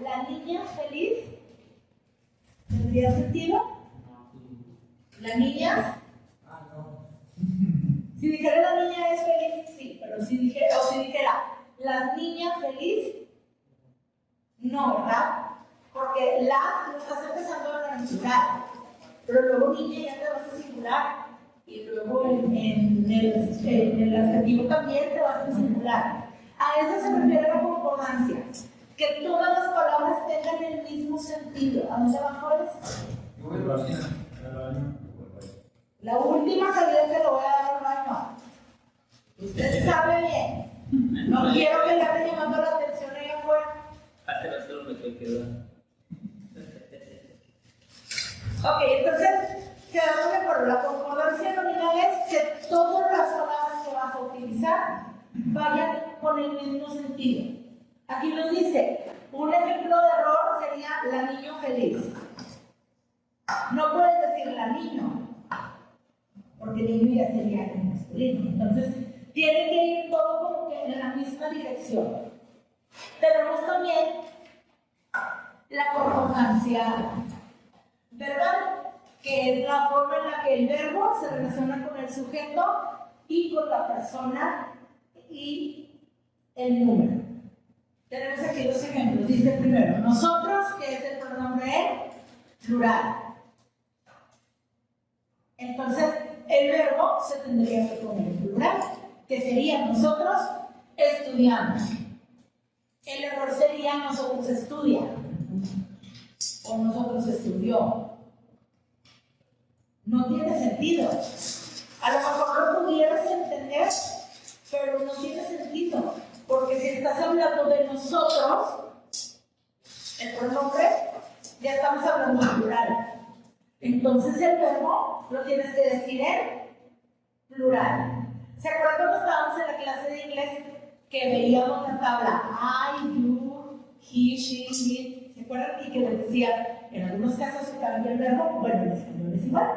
la niña feliz, ¿tendría sentido? ¿La niña? Si dijera la niña es feliz, sí, pero si dijera las niñas feliz, no, ¿verdad? Porque las lo estás empezando a organizar, pero luego niña ya te vas a singular, y luego en el adjetivo también te vas a singular. A eso se refiere la concordancia, que todas las palabras tengan el mismo sentido. ¿A dónde van, jóvenes? La última salida que lo voy a dar al baño. Usted sabe bien. No quiero que le ande llamando la atención ahí afuera. Ok, entonces, quedamos de acuerdo. La concordancia nominal es que todas las palabras que vas a utilizar vayan con el mismo sentido. Aquí nos dice, un ejemplo de error sería la niña feliz. No puedes decir la niño, porque niño ya sería el masculino. Entonces, tiene que ir todo como que en la misma dirección. Tenemos también la concordancia verbal, que es la forma en la que el verbo se relaciona con el sujeto y con la persona y el número. Tenemos aquí dos ejemplos. Dice primero, nosotros, que es el pronombre en plural. Entonces, el verbo se tendría que poner en plural, que sería nosotros estudiamos. El error sería nosotros estudian o nosotros estudió. No tiene sentido. A lo mejor lo pudieras entender, pero no tiene sentido, porque si estás hablando de nosotros, el pronombre, ya estamos hablando en plural. Entonces el verbo lo tienes que decir en plural. ¿Se acuerdan cuando estábamos en la clase de inglés que veíamos la tabla I, you, he, she, it? ¿Se acuerdan? Y que les decía, en algunos casos se cambia el verbo, bueno, en español es igual.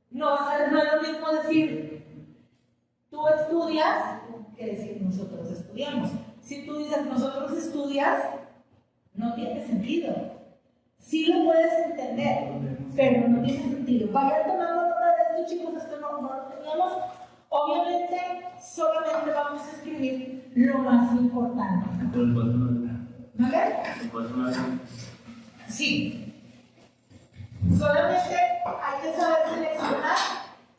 No es lo mismo decir tú estudias que decir nosotros estudiamos. Si tú dices nosotros estudias, no tiene sentido. Sí lo puedes entender, pero no tiene sentido. Vayan tomando nota de esto, chicos, esto no lo teníamos. Obviamente, solamente vamos a escribir lo más importante. ¿Vale? Sí. Solamente hay que saber seleccionar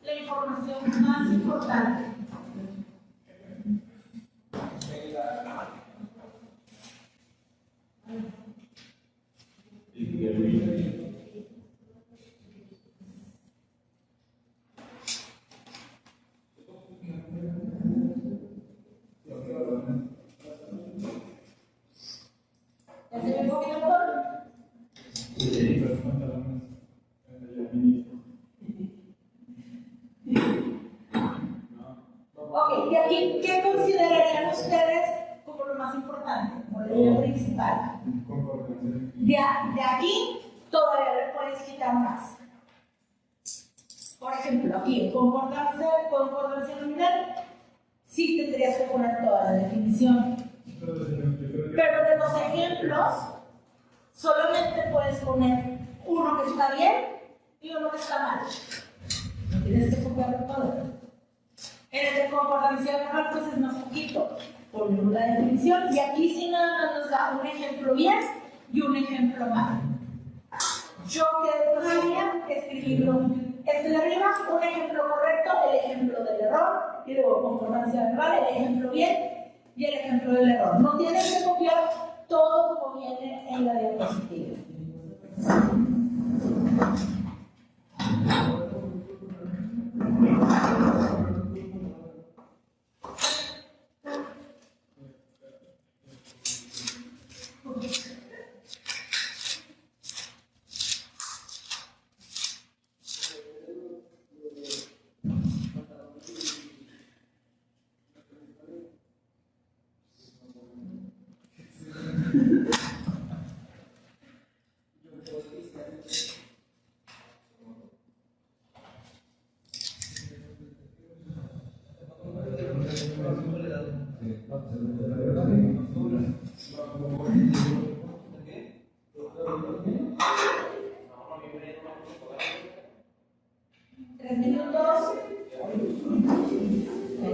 la información más importante. ¿Ya se ve un poquito mejor? Ok, y aquí, ¿qué considerarían ustedes como lo más importante, como la idea principal? De aquí todavía le puedes quitar más. Por ejemplo, aquí, concordancia nominal, sí tendrías que poner toda la definición. Pero de los ejemplos, solamente puedes poner uno que está bien y uno que está mal. No tienes que copiarlo todo. En el de concordancia verbal, pues es más poquito. Ponemos la definición y aquí sí nada más nos da un ejemplo bien y un ejemplo mal. Yo que debería escribirlo. Este de arriba, un ejemplo correcto, el ejemplo del error, y luego concordancia verbal, el ejemplo bien y el ejemplo del error. No tienes que copiar todo como viene en la diapositiva.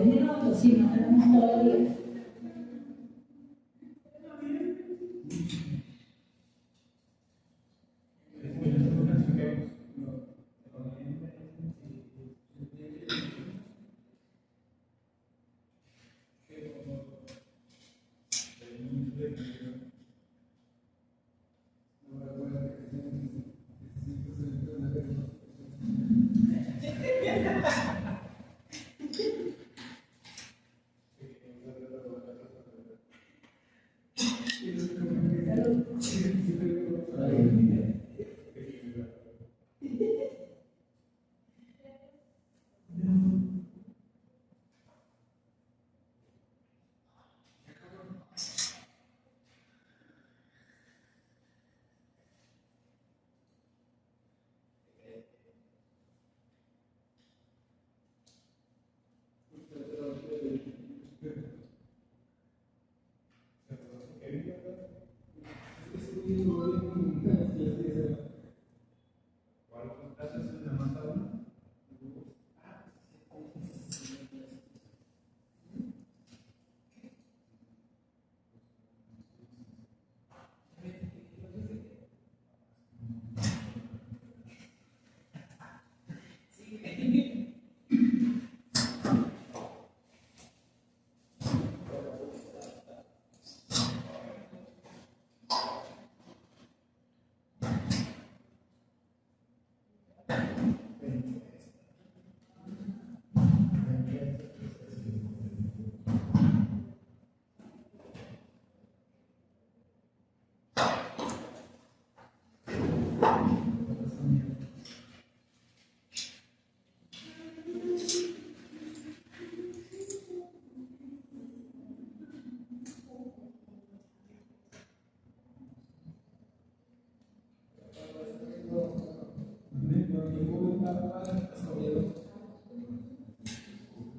10 minutos, sí, no tenemos todo el día.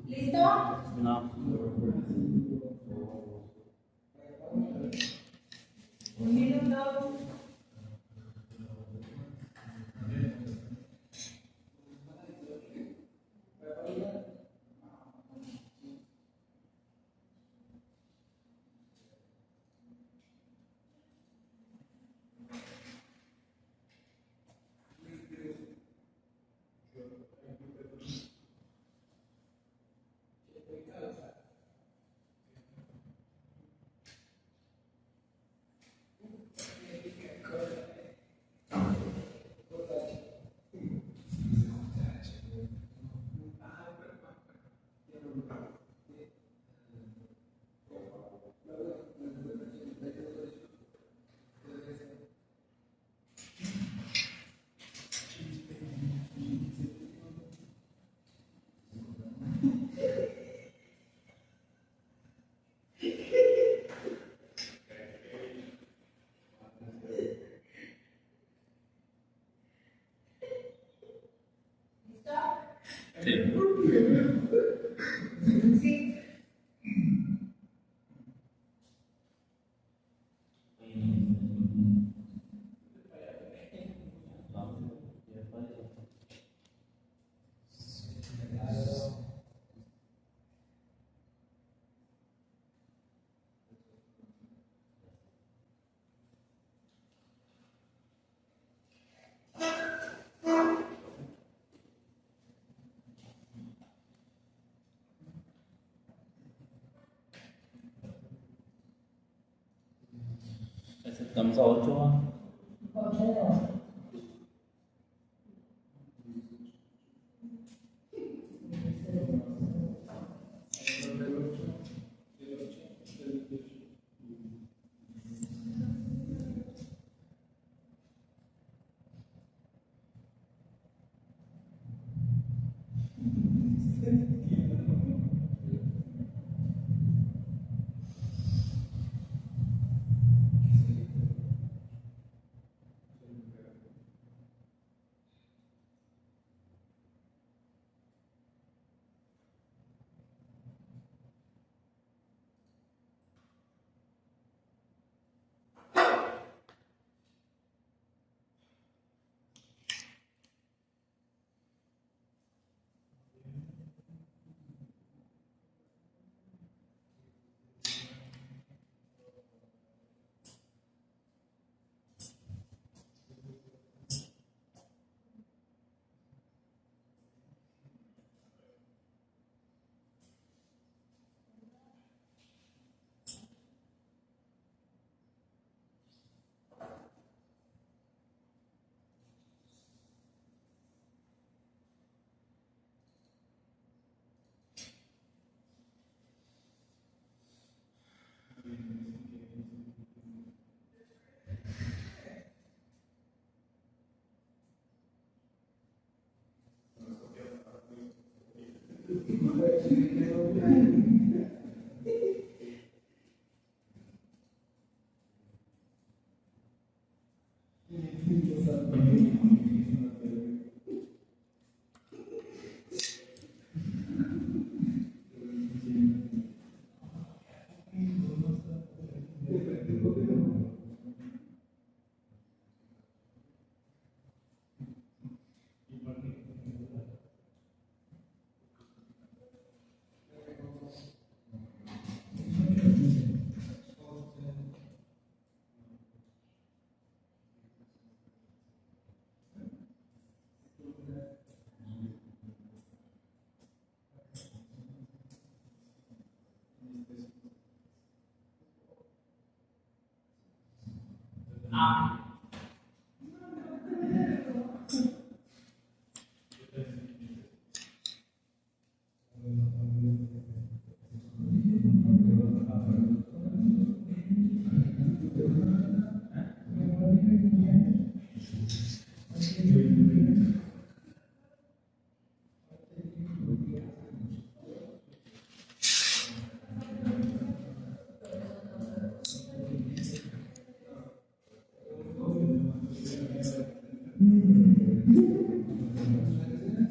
¿Listo? No. Un minuto. Sí. Aceptamos a 8. 8.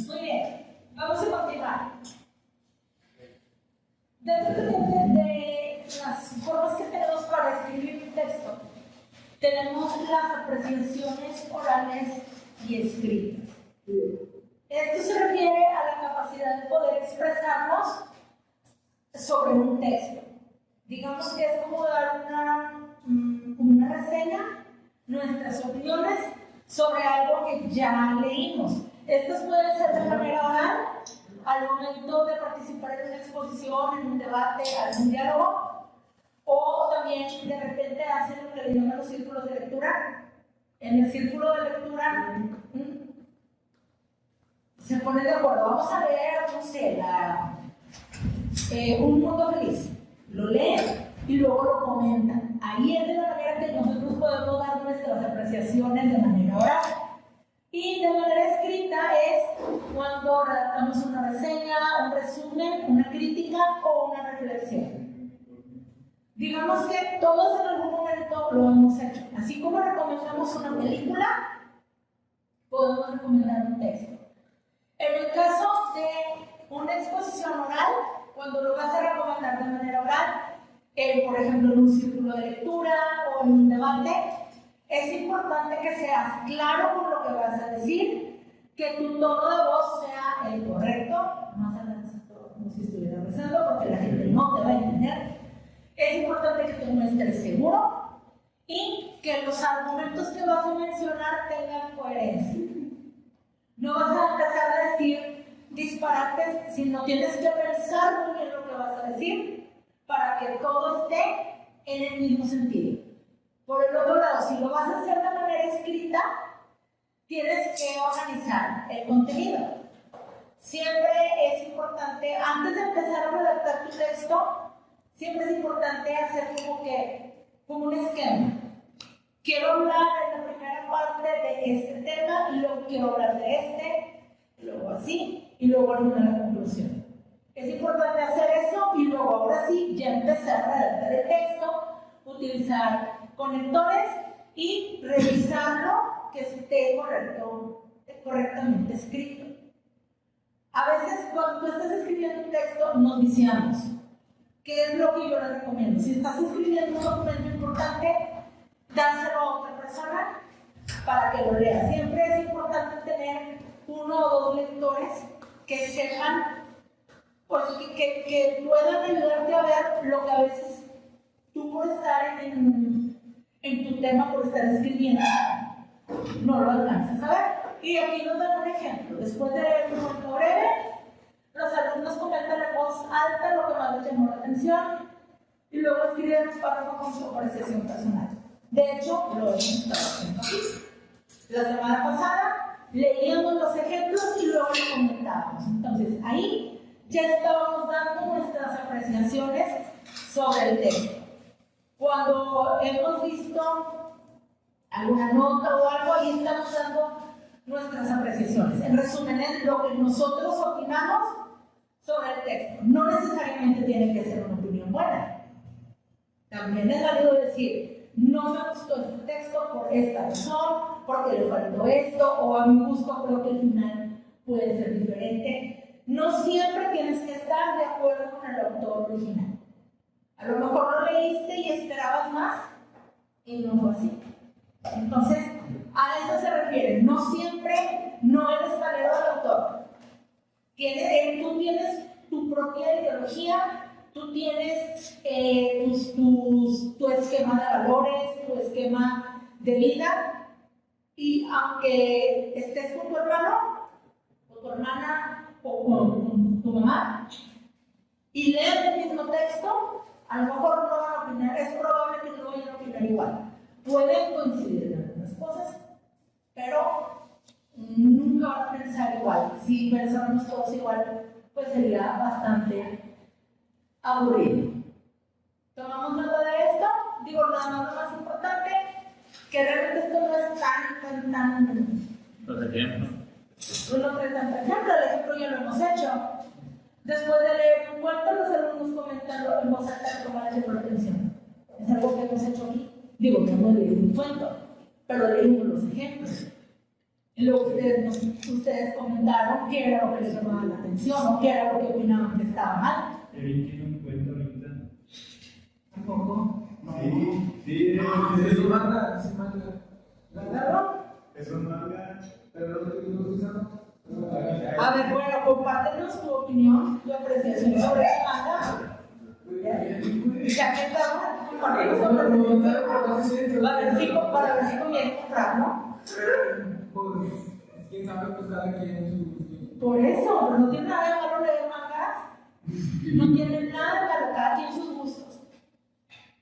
Muy bien, vamos a continuar. Dentro de las formas que tenemos para escribir un texto, tenemos las apreciaciones orales y escritas. Esto se refiere a la capacidad de poder expresarnos sobre un texto. Digamos que es como dar una reseña, nuestras opiniones sobre algo que ya leímos. Estos pueden ser de manera oral, al momento de participar en una exposición, en un debate, algún diálogo, o también de repente hacen lo que le llaman los círculos de lectura. En el círculo de lectura se ponen de acuerdo, vamos a leer, no sé, Un Mundo Feliz. Lo leen y luego lo comentan. Ahí es de la manera que nosotros podemos dar nuestras apreciaciones de manera oral. Y de manera escrita es cuando redactamos una reseña, un resumen, una crítica o una reflexión. Digamos que todos en algún momento lo hemos hecho. Así como recomendamos una película, podemos recomendar un texto. En el caso de una exposición oral, cuando lo vas a recomendar de manera oral, por ejemplo en un círculo de lectura o en un debate, es importante que seas claro con lo que vas a decir, que tu tono de voz sea el correcto, más adelante como si estuviera rezando porque la gente no te va a entender. Es importante que te muestres seguro y que los argumentos que vas a mencionar tengan coherencia. No vas a empezar a decir disparates, sino tienes que pensar muy bien lo que vas a decir para que todo esté en el mismo sentido. Por el otro lado, si lo vas a hacer de manera escrita, tienes que organizar el contenido. Siempre es importante, antes de empezar a redactar tu texto, siempre es importante hacer como un esquema. Quiero hablar en la primera parte de este tema y luego quiero hablar de este, luego así, y luego alguna la conclusión. Es importante hacer eso y luego ahora sí ya empezar a redactar el texto, utilizar conectores y revisarlo que esté correctamente escrito. A veces cuando tú estás escribiendo un texto nos viciamos. ¿Qué es lo que yo les recomiendo? Si estás escribiendo un documento importante, dáselo a otra persona para que lo lea. Siempre es importante tener uno o dos lectores que sepan, pues que puedan ayudarte a ver lo que a veces tú por estar en tu tema, por estar escribiendo, no lo alcanzas a ver. Y aquí nos dan un ejemplo. Después de leer un momento breve, los alumnos comentan en voz alta lo que más les llamó la atención y luego escriben un párrafo con su apreciación personal. De hecho, lo hemos estado haciendo aquí. La semana pasada leíamos los ejemplos y luego lo comentábamos. Entonces, ahí ya estábamos dando nuestras apreciaciones sobre el texto. Cuando hemos visto alguna nota o algo, ahí estamos dando nuestras apreciaciones. En resumen, es lo que nosotros opinamos sobre el texto. No necesariamente tiene que ser una opinión buena. También es válido decir, no me gustó este texto por esta razón, porque le faltó esto, o a mi gusto creo que el final puede ser diferente. No siempre tienes que estar de acuerdo con el autor original. A lo mejor lo leíste y esperabas más, y no fue así. Entonces, a eso se refiere. No siempre, no eres valero del autor. Tú tienes tu propia ideología, tú tienes tu esquema de valores, tu esquema de vida, y aunque estés con tu hermano, o tu hermana, o con tu mamá, y lean el mismo texto, a lo mejor no van a opinar, es probable que no vayan a opinar igual. Pueden coincidir en algunas cosas, pero nunca van a pensar igual. Si pensáramos todos igual, pues sería bastante aburrido. Tomamos nota de esto, digo nada más lo más importante, que realmente esto no es tan. Los ejemplos. Tú no traes tanto ejemplo, el ejemplo ya lo hemos hecho. Después de leer un cuento, los alumnos comentan en voz alta cómo les llamó la atención. Es algo que hemos hecho aquí. Digo, que hemos leído un cuento, pero leímos los ejemplos. Y luego ustedes comentaron qué era lo que les llamaba la atención o qué era lo que opinaban que estaba mal. ¿Tiene un cuento ahorita? Tampoco. Sí, Es un manga. ¿Verdad? es un manga. Pero no lo usamos. A ver, bueno, compártenos tu opinión, tu apreciación sobre ese manga. Ya que estamos compartiendo sobre para ver si conviene comprar, ¿no? Pues, quién sabe, pues cada quien su. Por eso, pero no tiene nada de malo leer mangas. No tiene nada de malo, cada quien sus gustos.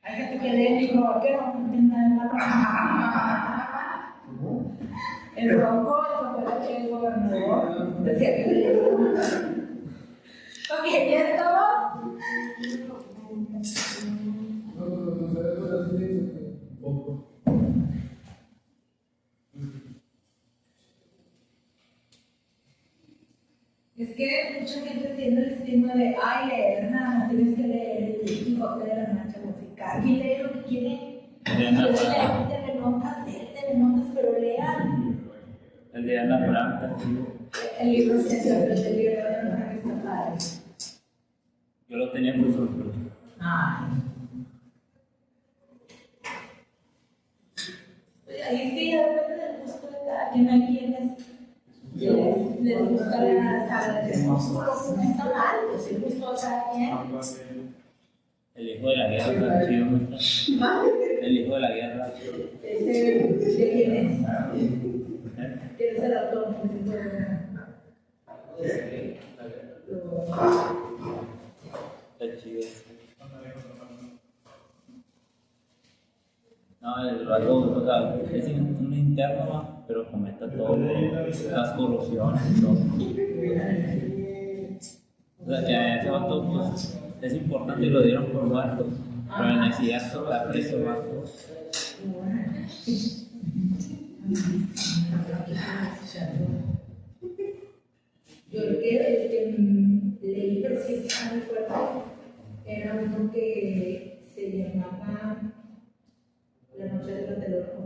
Hay gente que lee el libro vaquero, no tiene nada de malo. El Bronco, el gobernador, decía que leía. Ok, ya estamos. Es que mucha gente tiene el estigma de, ay, leer nada más, tienes que leer el Quijote de la Mancha musical. Aquí lee lo que quiere. TV notas, pero lean. El de Ana Frank. El libro es el libro de Ana Frank está padre. Yo lo tenía muy sorprendido. Ay. Ahí es que ya depende del gusto de cada quien. Hay quienes les gusta la saga de Crepúsculo, no está mal, pues el gusto de cada quien. El hijo de la guerra, sí, ¿no está? El hijo de la guerra. ¿Ese de quién es? ¿Quién es el autor? Está chido. No, el rasgo, o sea, es un interno, ¿no? Pero comenta todo, las corrupciones y todo. O sea, que a ese vato, pues, es importante y lo dieron por muerto, pero en el cierto la preso vato. Yo el que leí, pero sí está muy fuerte, era uno que se llamaba La Noche de la Telorco,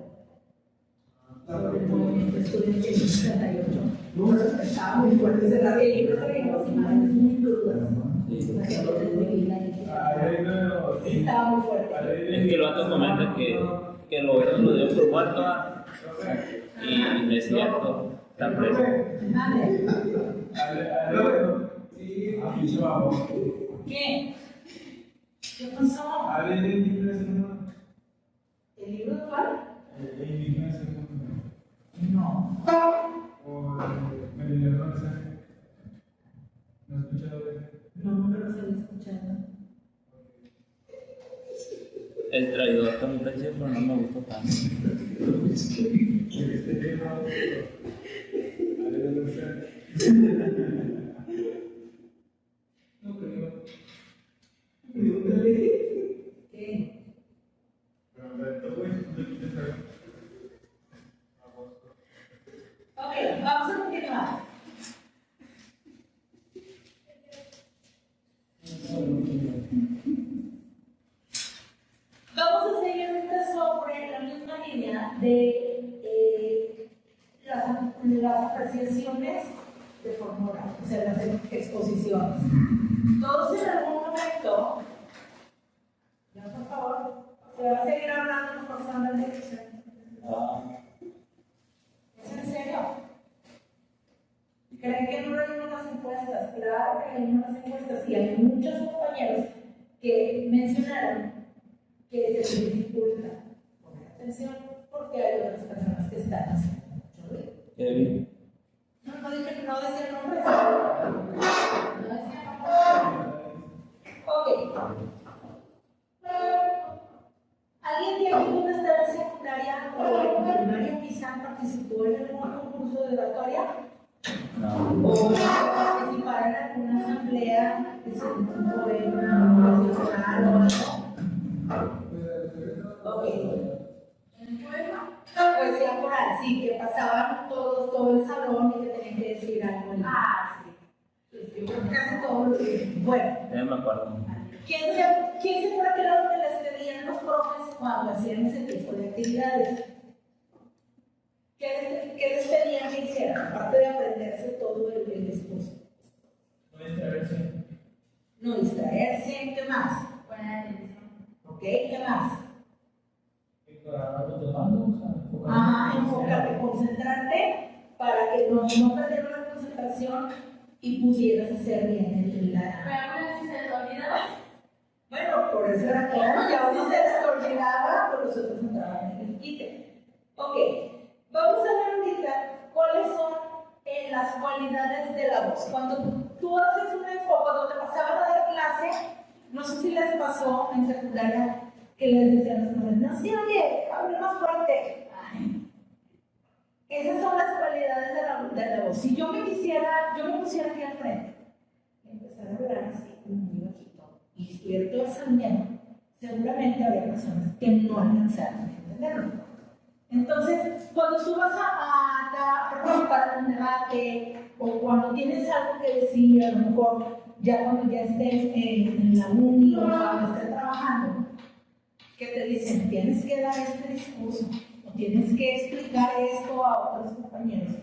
sobre el movimiento estudiantil en 68. Estaba muy fuerte, el libro lo leímos imágenes muy crudas, estaba muy fuerte. Es que el vato comenta que el gobierno lo dio por muerto y no es cierto, está preso. ¿Qué? ¿Qué pasó? ¿El libro cuál? No. No, nunca los había escuchado. El traidor también está chido, pero no me gustó tanto. No creo. ¿Qué? Ok, vamos a continuar. línea de las apreciaciones de forma oral, o sea, las exposiciones. Todos en algún momento, ya por favor, se va a seguir hablando por favor de ¿Es en serio? ¿Creen que no hay unas encuestas? Claro que hay unas encuestas y hay muchos compañeros que mencionaron que se les dificulta poner atención porque hay otras personas que están haciendo mucho ruido. No dije que no decía el nombre. No decía el nombre. Ok. ¿Alguien de aquí donde está en secundaria o en primaria quizá participó en algún concurso de oratoria? No. O participar en alguna asamblea que se un poema profesional o algo. Ok. Poesía coral, sí, que pasaban todos, todo el salón y que tenían que decir algo. Sí. Yo creo que casi todos los días. Bueno. Ya me acuerdo. ¿Quién se acuerda que era lo que les pedían los profes cuando hacían ese tipo de actividades? ¿Qué les pedían que hicieran? Aparte de aprenderse todo el discurso. No distraerse. No distraerse, ¿qué más? Poner atención. ¿Ok? ¿Qué más? Ajá, Enfocarte, concentrarte para que no perder la concentración y pudieras hacer bien la... Pero algunas veces se les olvidaba. Bueno, por eso era claro, ya uno se les olvidaba, pero los otros entraban en el quite. Ok, vamos a ver ahorita cuáles son las cualidades de la voz. Cuando tú haces un enfoque, cuando te pasaban a dar clase, no sé si les pasó en secundaria que les decían a los profesores, no, sí, oye, hable más fuerte. Esas son las cualidades de la voz. Si yo me pusiera aquí al frente y empezara a hablar así, muy bajito, y estuviera todo examinando, seguramente habría personas que no alcanzaran a entenderlo. Entonces, cuando tú vas a participar en un debate o cuando tienes algo que decir, a lo mejor ya cuando ya estés en la uni o cuando estés trabajando, que te dicen, tienes que dar este discurso o tienes que explicar esto a otros compañeros,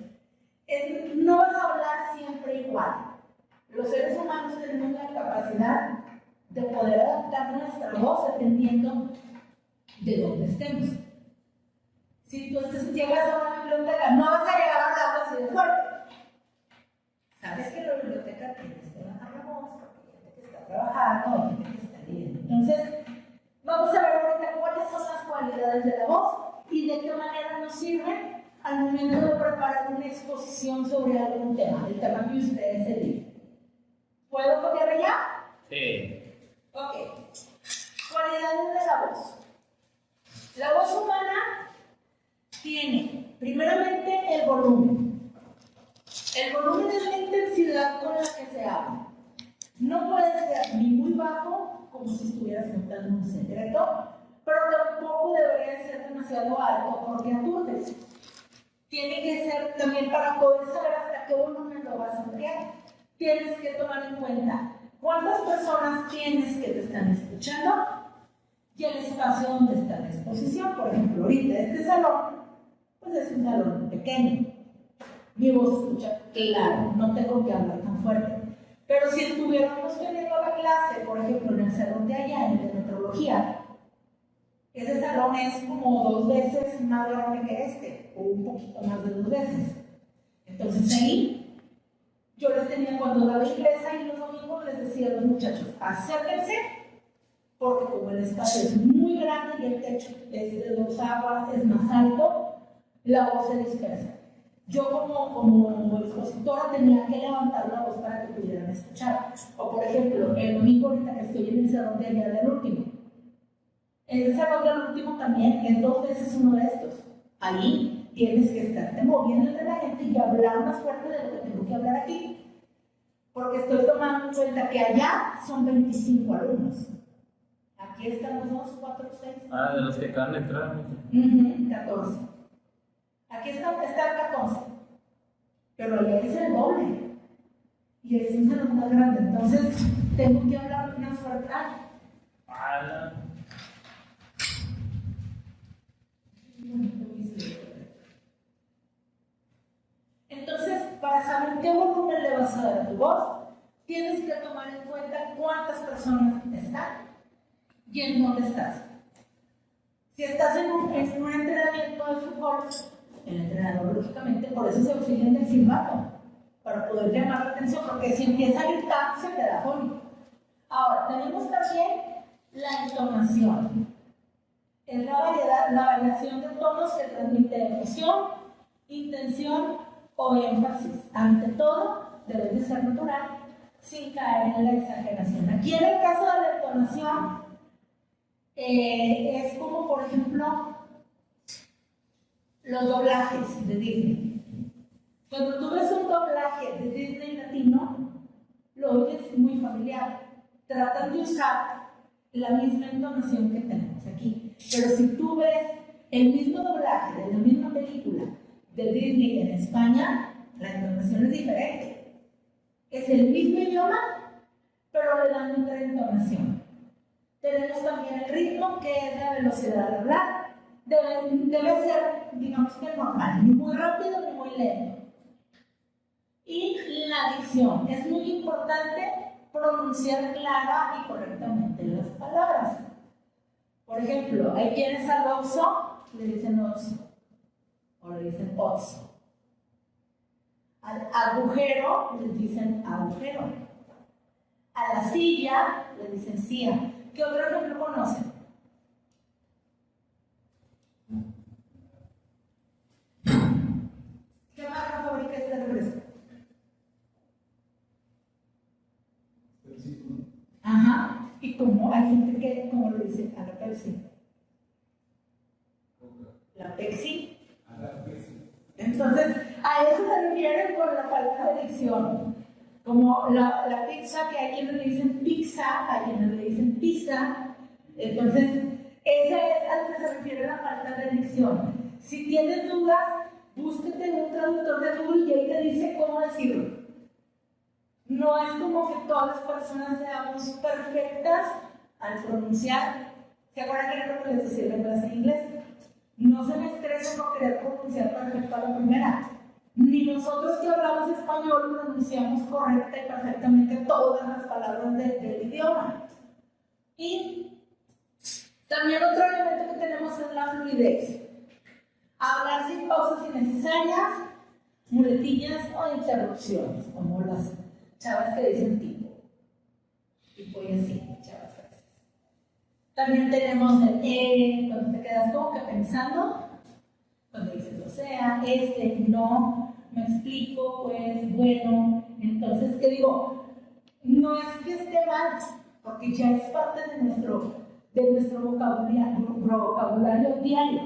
no vas a hablar siempre igual. Los seres humanos tenemos la capacidad de poder adaptar nuestra voz dependiendo de dónde estemos. Si tú llegas a una biblioteca, no vas a llegar hablando así de fuerte. Sabes que la biblioteca tienes que bajar la voz porque hay gente que está trabajando, hay gente que está leyendo. Entonces, vamos a ver ahorita cuáles son las cualidades de la voz y de qué manera nos sirven al momento de preparar una exposición sobre algún tema, el tema que ustedes eligen. ¿Puedo copiar ya? Sí. Ok. Cualidades de la voz. La voz humana tiene, primeramente, el volumen. El volumen es la intensidad con la que se habla. No puede ser ni muy bajo, como si estuvieras contando un secreto, pero tampoco debería ser demasiado alto porque aturdes. Tiene que ser también para poder saber hasta qué volumen lo vas a ampliar. Tienes que tomar en cuenta cuántas personas tienes que te están escuchando y el espacio donde está la exposición. Por ejemplo, ahorita este salón, pues es un salón pequeño. Mi voz se escucha claro, no tengo que hablar tan fuerte. Pero si estuviéramos teniendo la clase, por ejemplo, en el salón de allá, en el de metrología, ese salón es como 2 veces más grande que este, o un poquito más de 2 veces. Entonces ahí, yo les tenía, cuando daba inglés ahí los domingos, les decía a los muchachos, acérquense, porque como el espacio es muy grande y el techo es de 2 aguas, es más alto, la voz se dispersa. Yo como expositora tenía que levantar la voz para que pudieran escuchar. O por ejemplo, el domingo ahorita que estoy en el salón de allá del último. El salón del último también es 2 veces uno de estos. Ahí tienes que estarte moviendo entre la gente y hablar más fuerte de lo que tengo que hablar aquí. Porque estoy tomando en cuenta que allá son 25 alumnos. Aquí estamos 2, 4, 6. Ah, de los que acaban de entrar. 14. Aquí está 14. Pero allá es el doble. Y es un salón más grande. Entonces, tengo que hablar más fuerte. vas a dar tu voz, tienes que tomar en cuenta cuántas personas están y en dónde estás. Si estás en un entrenamiento de fútbol, el entrenador, lógicamente, por eso se auxilia del silbato, para poder llamar la atención, porque si empieza a gritar, se queda fónico. Ahora, tenemos también la entonación. Es la variación de tonos que transmite emoción, intención o énfasis. Ante todo, debe de ser natural, sin caer en la exageración. Aquí en el caso de la entonación, es como, por ejemplo, los doblajes de Disney. Cuando tú ves un doblaje de Disney latino, lo oyes muy familiar. Tratan de usar la misma entonación que tenemos aquí. Pero si tú ves el mismo doblaje de la misma película de Disney en España, la entonación es diferente. Es el mismo idioma, pero le dan otra entonación. Tenemos también el ritmo, que es la velocidad de hablar. Debe ser, digamos que normal, ni muy rápido ni muy lento. Y la dicción. Es muy importante pronunciar clara y correctamente las palabras. Por ejemplo, hay quienes al oso le dicen oso o le dicen oso. Al agujero les dicen agujero. A la silla le dicen silla. ¿Qué otro ejemplo conocen? ¿Qué marca fabrica este refresco? Ajá. ¿Y cómo? Hay gente que, como lo dice, a la Pepsi. La Pepsi. Entonces, a eso se refieren con la falta de dicción. Como la pizza, que hay quienes le dicen pizza, hay quienes le dicen pizza. Entonces, esa es a lo que se refiere la falta de dicción. Si tienes dudas, búsquete en un traductor de Google y ahí te dice cómo decirlo. No es como que todas las personas seamos perfectas al pronunciar. ¿Se acuerdan que era lo que les decía en clase de inglés? No se me estresen por querer pronunciar perfecto a la primera. Ni nosotros que hablamos español pronunciamos correcta y perfectamente todas las palabras del idioma. Y también otro elemento que tenemos es la fluidez. Hablar sin pausas innecesarias, muletillas o interrupciones, como las chavas que dicen tipo y así, chavas frases. También tenemos el cuando te quedas como que pensando, cuando dices o sea, no, me explico, pues, bueno. Entonces, ¿qué digo? No es que esté mal, porque ya es parte de nuestro vocabulario diario.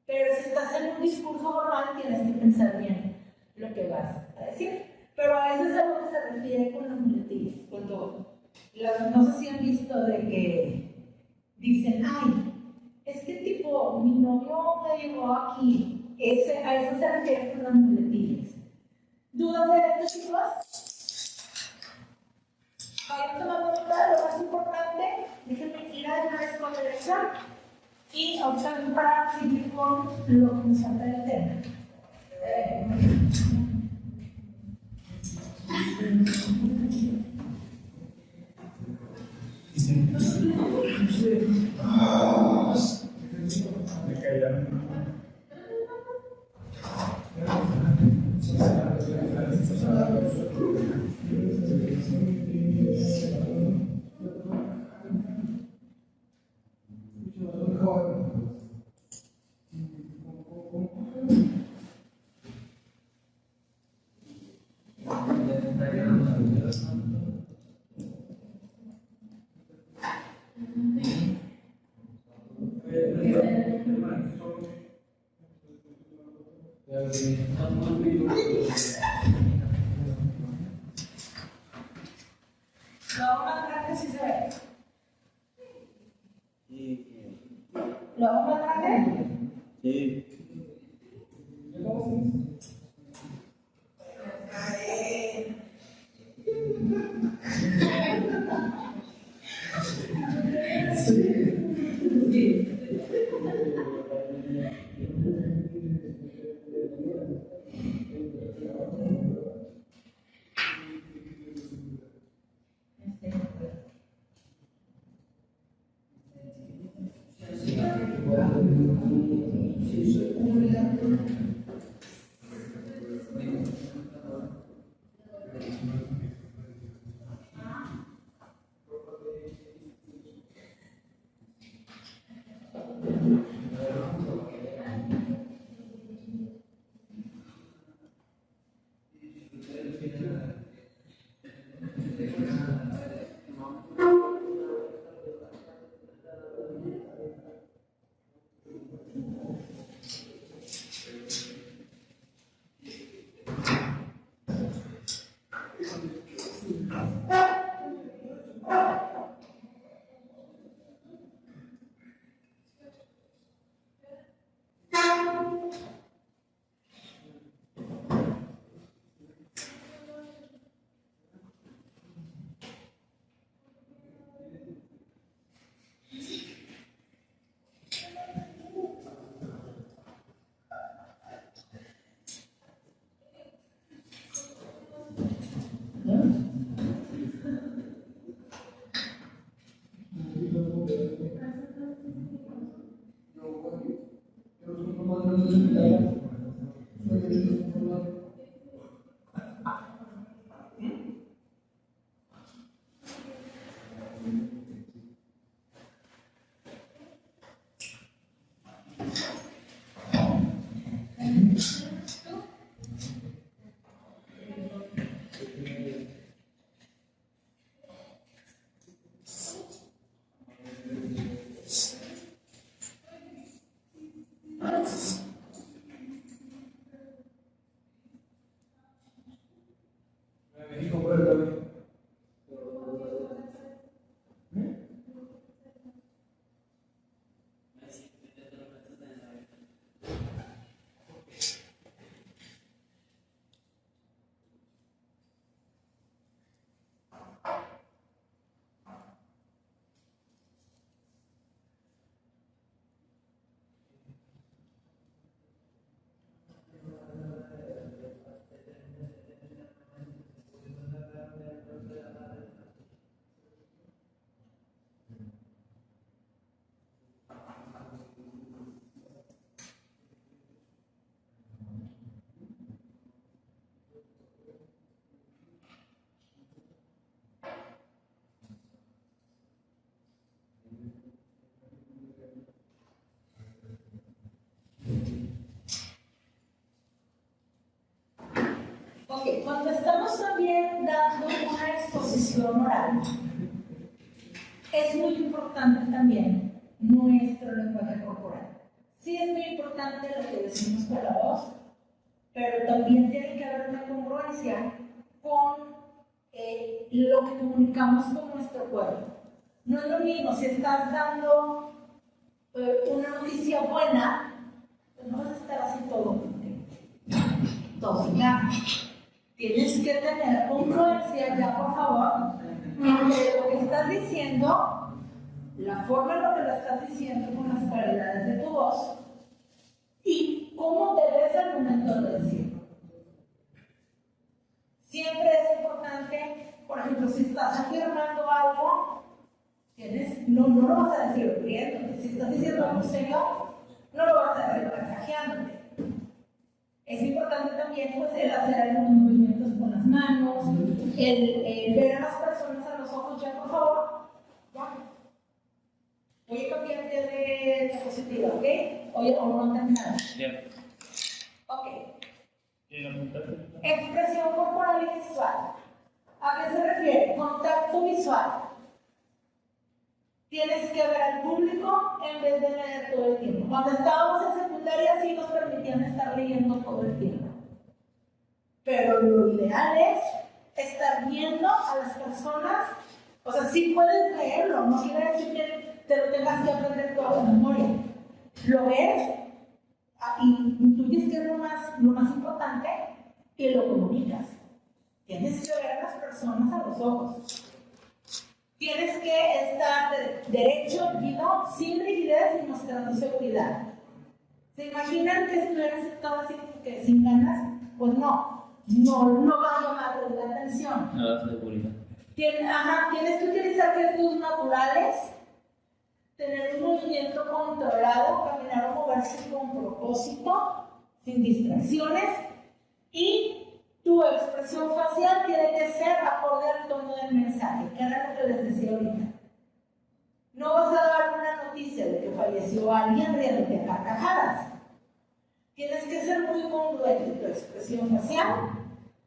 Pero si estás en un discurso formal, tienes que pensar bien lo que vas a decir. Pero a eso es a lo que se refiere con las muletillas. No sé si han visto de que dicen, ay, es que tipo, mi novio me llegó aquí. A eso se refiere con las muletillas. ¿Dudas de estos chicos? Vayan tomando nota de lo más importante. Déjenme ir a una vez con la lección. Y ahorita vengo para seguir con lo que nos falta del tema. Lo hago más grande si se ve. ¿Lo hago más grande? Sí. Ok, cuando estamos también dando una exposición oral, es muy importante también nuestro lenguaje corporal. Sí es muy importante lo que decimos con la voz, pero también tiene que haber una congruencia con lo que comunicamos con nuestro cuerpo. No es lo mismo si estás dando una noticia buena, pues no vas a estar así todo ya. Tienes que tener congruencia ya, por favor, entre lo que estás diciendo, la forma en la que lo estás diciendo con las cualidades de tu voz y cómo te ves al momento de decirlo. Siempre es importante, por ejemplo, si estás afirmando algo, no lo vas a decir riéndote. Si estás diciendo algo serio, no lo vas a decir mensajeándote. Es importante también pues, el hacer algunos movimientos con las manos, el ver a las personas a los ojos, ya por favor. Ya. Voy a cambiarte de diapositiva, ¿ok? Oye, o no terminado. Ya. Ok. ¿Y la apuntaste? Expresión corporal y visual. ¿A qué se refiere? Contacto visual. Tienes que ver al público en vez de leer todo el tiempo. Cuando estábamos en secundaria sí nos permitían estar leyendo todo el tiempo. Pero lo ideal es estar viendo a las personas. O sea, sí puedes leerlo, no quiere decir que te lo tengas que aprender todo de memoria. Lo ves y intuyes que es lo más importante y lo comunicas. Tienes que ver a las personas a los ojos. Tienes que estar derecho, erguido, sin rigidez y mostrando seguridad. ¿Se imaginan que estuvieran sentados así que sin ganas? Pues no va a llamar la atención. No, la seguridad. Tienes que utilizar gestos naturales, tener un movimiento controlado, caminar o moverse con propósito, sin distracciones, y tu expresión facial tiene que ser acorde al tono del mensaje, que era lo que les decía ahorita. No vas a dar una noticia de que falleció alguien riéndote a carcajadas. Tienes que ser muy congruente en tu expresión facial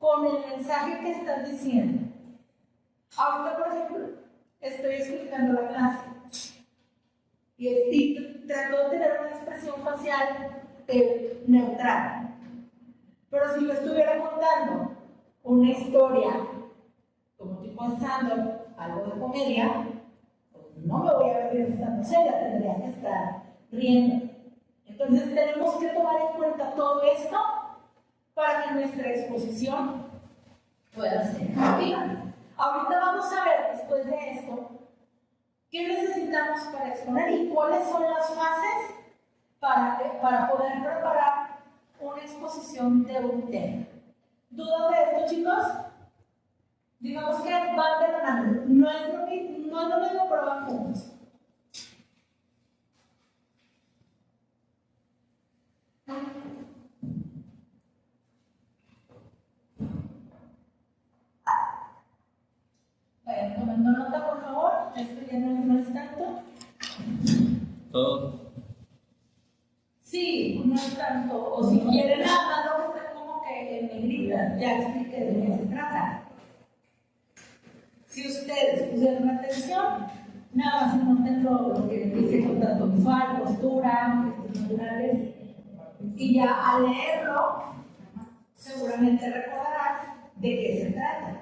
con el mensaje que estás diciendo. Ahorita, por ejemplo, estoy explicando la clase y trato de tener una expresión facial neutral. Pero si yo estuviera contando una historia como tipo stand-up, algo de comedia, pues no me voy a ver estando seria, tendría que estar riendo. Entonces tenemos que tomar en cuenta todo esto para que nuestra exposición pueda ser efectiva. Ahorita vamos a ver, después de esto, qué necesitamos para exponer y cuáles son las fases para poder preparar una exposición de un tema. ¿Dudas de esto, chicos? Digamos que van de la mano. No es lo mismo, pero van juntos. o si quieren nada más lo que está como que en negrita, ya expliqué de qué se trata. Si ustedes pusieron atención, nada más noten lo que dice contacto visual, postura, gestos naturales, y ya al leerlo, seguramente recordarás de qué se trata.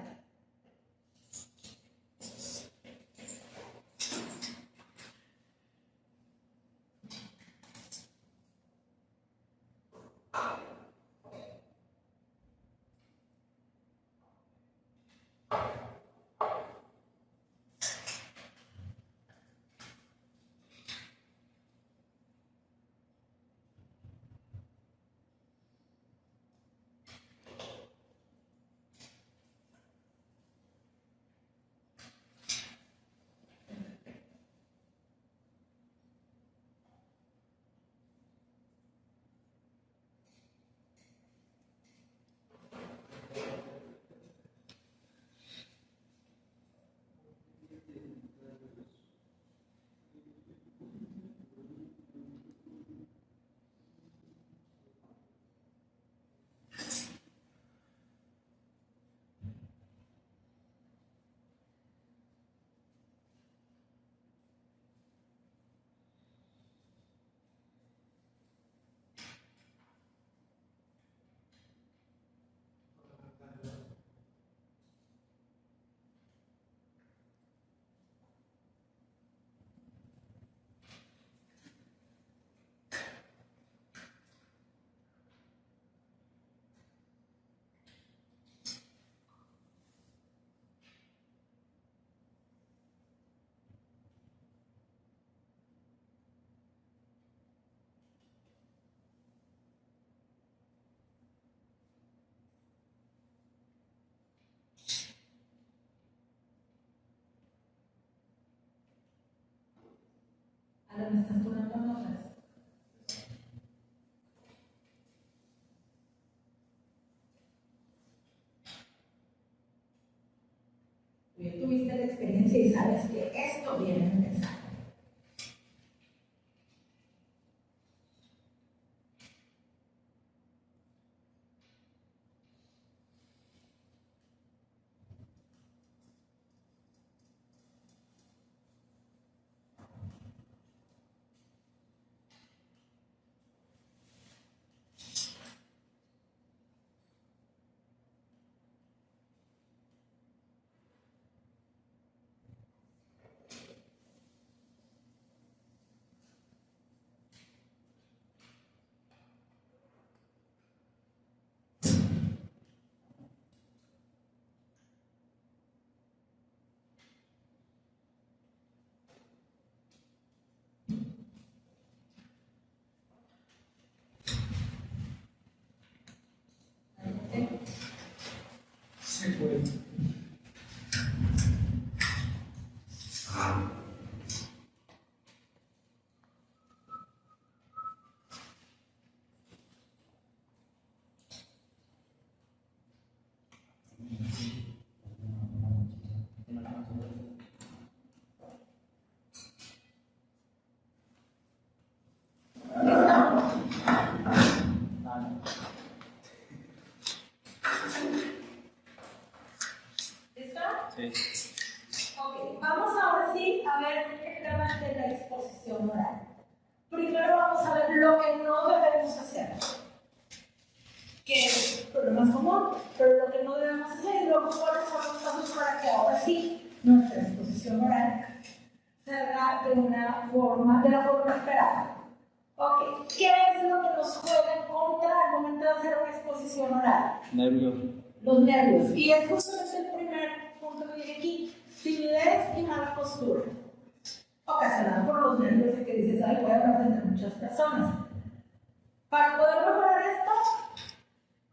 Ahora me estás tomando notas. Tú ya tuviste la experiencia y sabes que esto viene a empezar. Se puede. Sí. Ok, vamos ahora sí a ver el tema de la exposición oral. Primero vamos a ver lo que no debemos hacer, que es lo más común, pero lo que no debemos hacer y luego cuáles son los pasos para que ahora sí nuestra exposición oral salga de la forma esperada. Ok, ¿qué es lo que nos juega en contra al momento de hacer una exposición oral? Nervios. Los nervios. Y es justamente el primer punto que viene aquí: timidez y mala postura, ocasionada por los nervios de que dices, ay, voy a hablar frente a muchas personas. Para poder mejorar esto,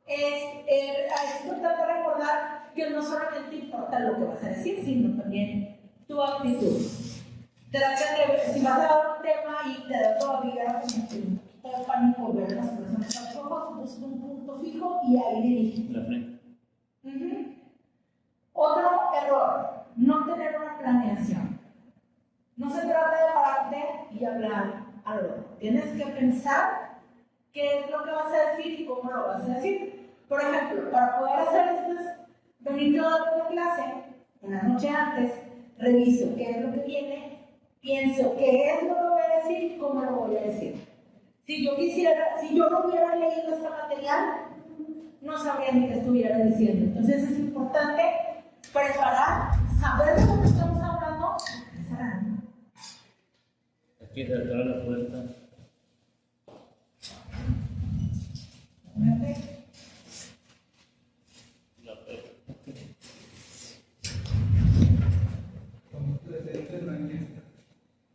es importante recordar que no solamente importa lo que vas a decir, sino también tu actitud. Trata de, si vas a dar un tema y te da todavía como que un poquito de pánico ver a las personas a los ojos, busca un punto fijo y ahí dirige. La frente. Otro error: no tener una planeación. No se trata de pararte y hablar algo. Tienes que pensar qué es lo que vas a decir y cómo lo vas a decir. Por ejemplo, para poder hacer esto, venir yo a dar una clase, en la noche antes, reviso qué es lo que viene, pienso qué es lo que voy a decir y cómo lo voy a decir. Si yo no hubiera leído este material, no sabría ni qué estuviera diciendo. Entonces es importante preparar, saber de lo que estamos hablando, empezar. Aquí cerrar la puerta.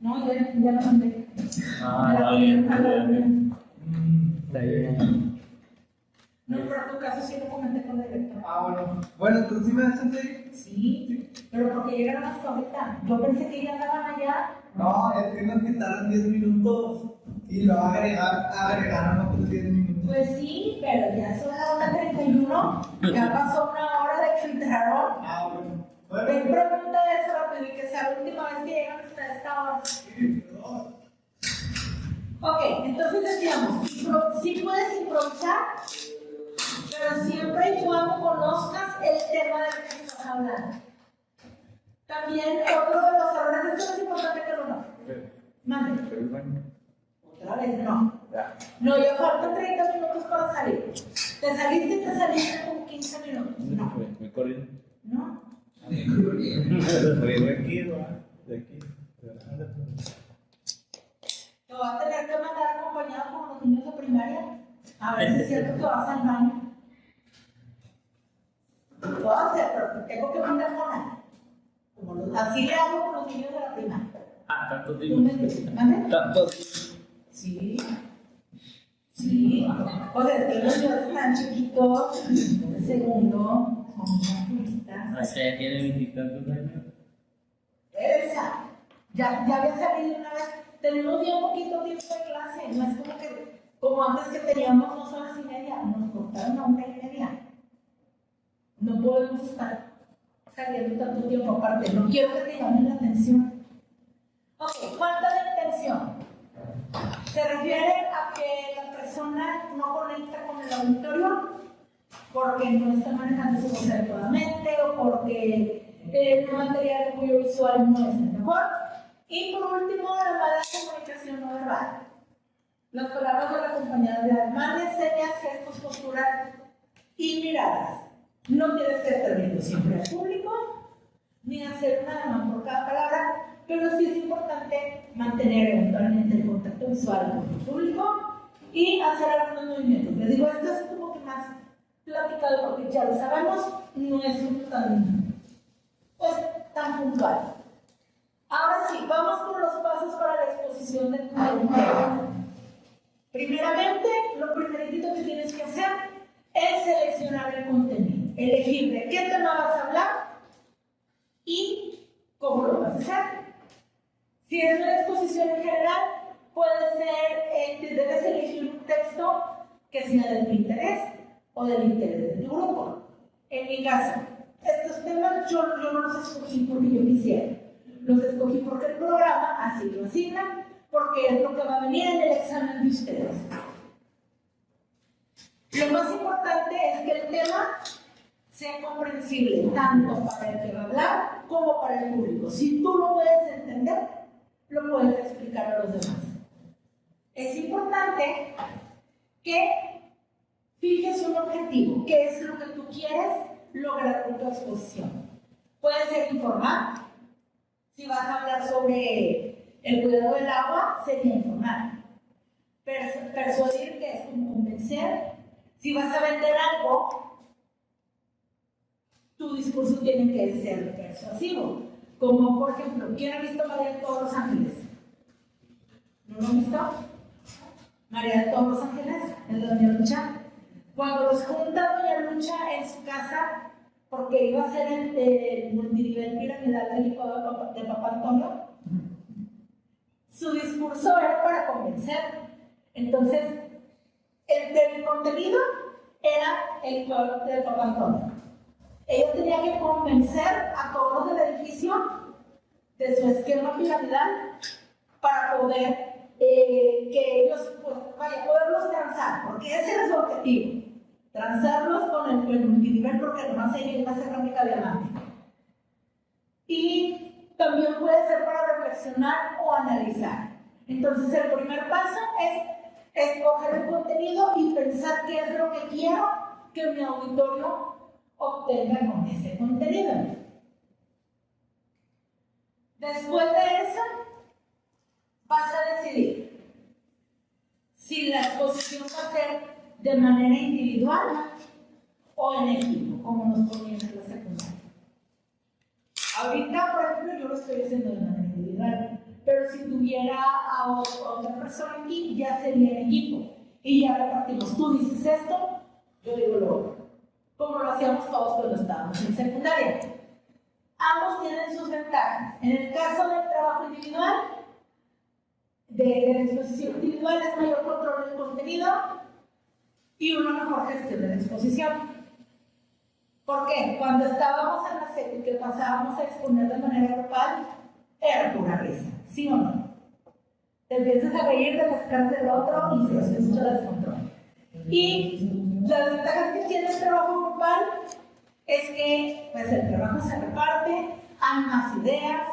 No, ya lo mandé. Está bien. Está bien. No, pero en tu caso sí lo comenté con el director. Bueno. Bueno, entonces sí me das chance de ir. Sí, pero porque llegaron hasta ahorita. Yo pensé que ya andaban allá. No, es que nos quitaron 10 minutos. Y lo agregaron otros 10 minutos. Pues sí, pero ya son las 1:31. Ya pasó una hora de que entraron. Bueno. Ven, pregunta de eso rápido y que sea la última vez que llegan hasta esta hora. Ok, entonces decíamos, sí puedes improvisar, pero siempre y cuando conozcas el tema del que estás hablando. También otro de los errores, esto es importante que lo notes. Mande. Otra vez, no. No, ya faltan 30 minutos para salir. Te saliste con 15 minutos. No. Me corriendo. No. De aquí, ¿va? De aquí. Te voy a tener que mandar acompañado con los niños de primaria. A ver si es cierto que vas al baño. Lo puedo hacer, pero tengo que mandar con alguien. Así le hago con los niños de la primaria. Tantos ¿Tú me días. entiendes? ¿Mande? Tantos. Sí. Sí. O sea, es que los niños están chiquitos, de segundo, con una pulita. O sea, tiene 20 y tantos años. Esa. Ya había salido una vez. Tenemos bien poquito tiempo de clase. No es como antes que teníamos 2 horas y media. Nos cortaron a 1:30. No podemos estar saliendo tanto tiempo aparte. No quiero que te llamen la atención. Ok, falta de intención. Se refiere a que la persona no conecta con el auditorio porque no está manejando su voz adecuadamente o porque el material audiovisual no es el mejor. Y por último, la mala comunicación no verbal. Las palabras van acompañadas de ademanes, señas, gestos, posturas y miradas. No tienes que estar viendo siempre al público, ni hacer un ademán por cada palabra, pero sí es importante mantener eventualmente el contacto visual con el público y hacer algunos movimientos. Les digo, esto es como que más platicado porque ya lo sabemos, no es un tan puntual. Ahora sí, vamos con los pasos para la exposición de tu tema. Primeramente, lo primerito que tienes que hacer es seleccionar el contenido, elegir de qué tema vas a hablar y cómo lo vas a hacer. Si es una exposición en general, puede ser, debes elegir un texto que sea de tu interés o del interés de tu grupo. En mi caso, estos temas yo no los escogí porque yo quisiera. Los escogí porque el programa así lo asigna, porque es lo que va a venir en el examen de ustedes. Lo más importante es que el tema sea comprensible tanto para el que va a hablar como para el público. Si tú lo puedes entender, lo puedes explicar a los demás. Es importante que fijes un objetivo, qué es lo que tú quieres lograr con tu exposición. Puede ser informar. Si vas a hablar sobre el cuidado del agua, sería informar. Persuadir, que es como convencer. Si vas a vender algo, tu discurso tiene que ser persuasivo. Como por ejemplo, ¿quién ha visto María de todos los ángeles? ¿No lo han visto? María de todos los ángeles, el de Doña Lucha. Cuando los junta Doña Lucha en su casa, porque iba a ser el multinivel piramidal del hijo de Papá Antonio, su discurso era para convencer. Entonces, el contenido era el hijo de Papá Antonio. Ella tenía que convencer a todos los del edificio de su esquema piramidal para poder que ellos, pues, vaya, poderlos transar, porque ese es su objetivo, transarlos con el multinivel, porque además ahí es una cerrámica diamante. Y también puede ser para reflexionar o analizar. Entonces, el primer paso es escoger el contenido y pensar qué es lo que quiero que mi auditorio obtenga con ese contenido. Después de eso, vas a decidir si la exposición va a ser de manera individual o en equipo, como nos ponían en la secundaria. Ahorita, por ejemplo, yo lo estoy haciendo de manera individual, pero si tuviera a otra persona aquí, ya sería en equipo. Y ya repartimos. Tú dices esto, yo digo lo otro. Como lo hacíamos todos cuando estábamos en secundaria. Ambos tienen sus ventajas. En el caso del trabajo individual, de la exposición individual, es mayor control del contenido y una mejor gestión de la exposición. ¿Por qué? Cuando estábamos en la secu y que pasábamos a exponer de manera grupal, era pura risa, ¿sí o no? Te empiezas a reír de las caras del otro y se hace mucho descontrol. Y las ventajas que tiene el trabajo grupal es que pues, el trabajo se reparte, hay más ideas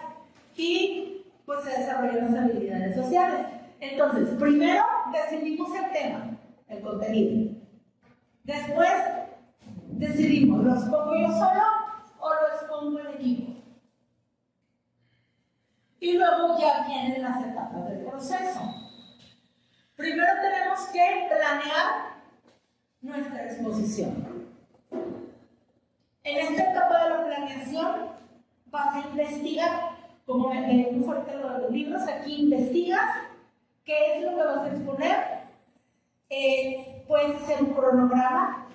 y pues se desarrollan las habilidades sociales. Entonces, primero decidimos el tema, el contenido. Después decidimos, ¿lo expongo yo solo o lo expongo en equipo? Y luego ya vienen las etapas del proceso. Primero tenemos que planear nuestra exposición. En esta etapa de la planeación vas a investigar, como vemos ahorita lo de los libros, aquí investigas qué es lo que vas a exponer. Puedes hacer un cronograma.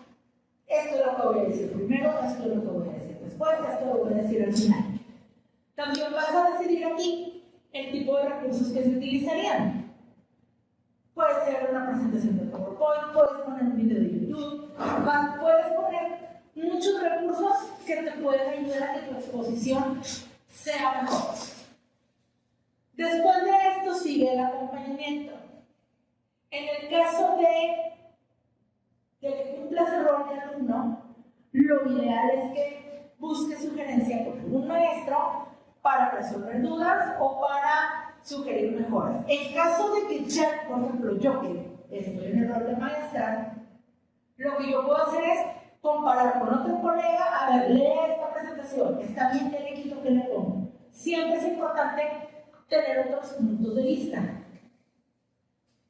Esto es lo que voy a decir primero, esto es lo que voy a decir después, esto lo voy a decir al final. También vas a decidir aquí el tipo de recursos que se utilizarían. Puede ser una presentación de PowerPoint, puedes poner un video de YouTube, puedes poner muchos recursos que te pueden ayudar a que tu exposición sea mejor. Después de esto sigue el acompañamiento. En el caso de que cumplas el rol de alumno, lo ideal es que busques sugerencia con algún maestro para resolver dudas o para sugerir mejoras. En caso de que ya, por ejemplo, yo que estoy en el rol de maestra, lo que yo puedo hacer es comparar con otro colega, a ver, lee esta presentación, está bien que le quito que le pongo. Siempre es importante tener otros puntos de vista.